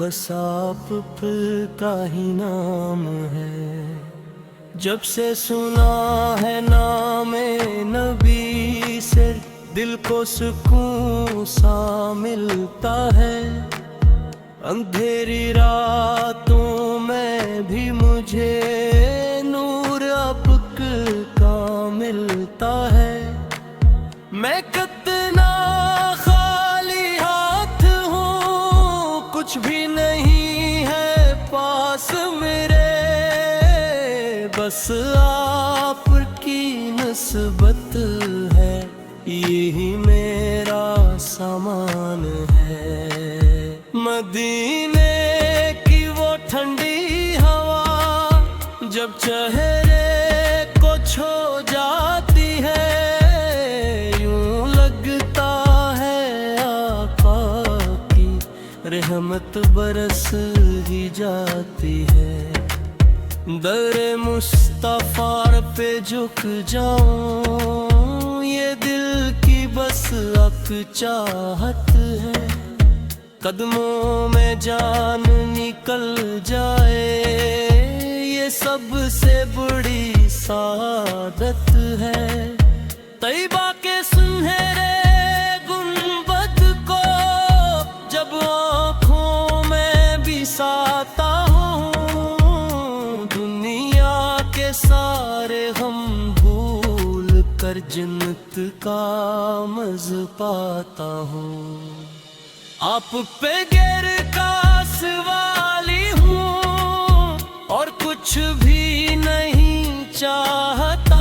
بس آپ کا ہی نام ہے۔ جب سے سنا ہے نام نبی سے دل کو سکون سا ملتا ہے، اندھیری راتوں میں بھی مجھے نور آپ کا ملتا ہے۔ میں کتنا خالی ہاتھ ہوں، کچھ بھی نہیں ہے پاس میرے، بس آپ کی نسبت ہے، یہی میرا سامان ہے۔ مدینے کی وہ ٹھنڈی ہوا جب چہرے کو چھو جاتی ہے، یوں لگتا ہے آقا کی رحمت برس ہی جاتی ہے۔ در مصطفیٰ پہ جھک جاؤں، یہ دل کی بس اب چاہت ہے، قدموں میں جان نکل جائے یہ سب سے بڑی سعادت ہے۔ طیبہ کے سنہرے گنبد کو جب آنکھوں میں بساتا ہوں، دنیا کے سارے غم بھول کر جنت کا مزہ پاتا ہوں۔ آپ پہ گر کا سوالی ہوں اور کچھ بھی نہیں چاہتا،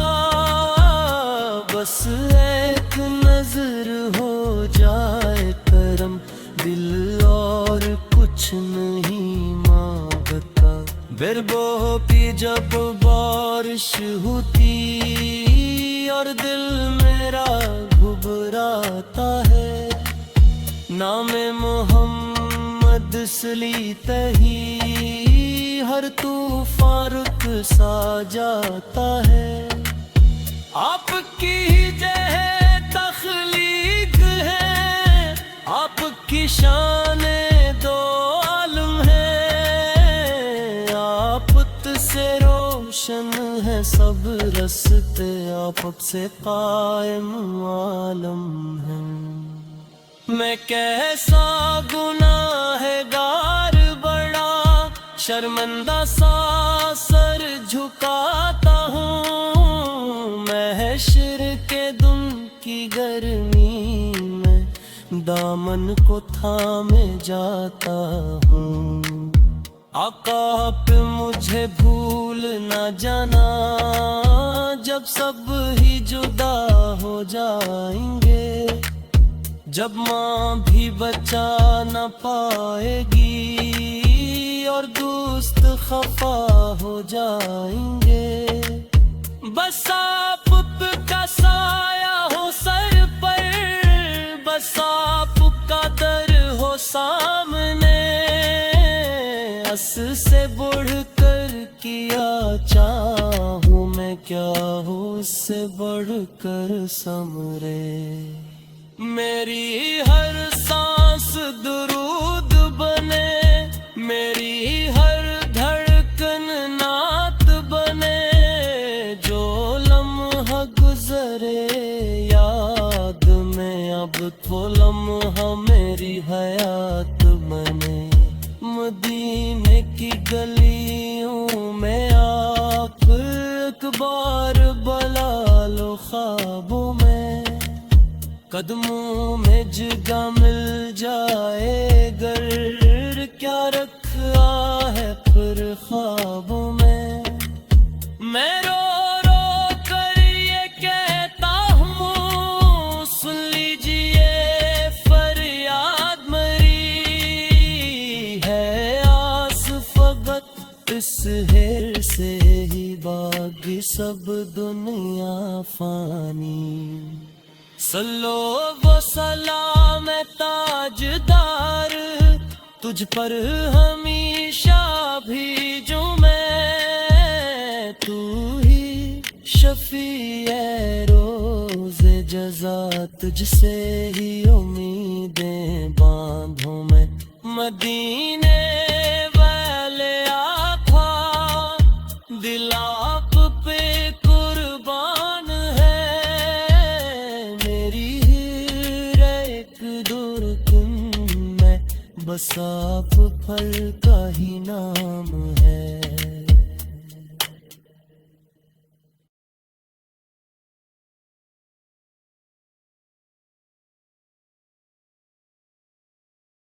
بس ایک نظر ہو جائے کرم دل اور کچھ نہیں مانگتا۔ بربو پی جب بارش ہوتی اور دل میرا گھبراتا ہے، نام محمد سلیتے ہی ہر طوفان رک سا جاتا ہے۔ آپ کی جہ تخلیق ہے، آپ کی شان دو عالم ہے، آپ سے روشن ہے سب رستے، آپ سے قائم عالم ہے۔ میں کیسا گناہگار بڑا شرمندہ سا سر جھکاتا ہوں، محشر کے دن کی گرمی میں دامن کو تھامے جاتا ہوں۔ آقا پہ مجھے بھول نہ جانا، جب سب ہی جدا ہو جائیں گے، جب ماں بھی بچا نہ پائے گی اور دوست خفا ہو جائیں گے، بس آپ کا سایہ ہو سر پر، بس آپ کا در ہو سامنے، اس سے بڑھ کر کیا چاہوں میں، کیا ہوں اس سے بڑھ کر سمرے۔ میری ہر سانس درود بنے، میری ہر دھڑکن نعت بنے، جو لمحہ گزرے یاد میں اب تو لمحہ میری حیات بنے۔ مدینے کی گلیوں میں آپ ایک بار بلا لو خوابوں میں، قدموں میں جگہ مل جائے گر، کیا رکھا ہے پھر خوابوں میں۔ میں رو رو کر یہ کہتا ہوں، سن لیجئے فریاد میری ہے، آس فقط اس ہیر سے ہی، باقی سب دنیا فانی۔ صلو و سلام تاجدار، تجھ پر ہمیشہ بھیجوں میں، تو ہی شفیع روز جزا، تجھ سے ہی امیدیں باندھوں میں۔ مدینے والے آقا دل آپ پہ قربان ہے، میری ہر ایک دور میں بس آپ پھل کا ہی نام ہے۔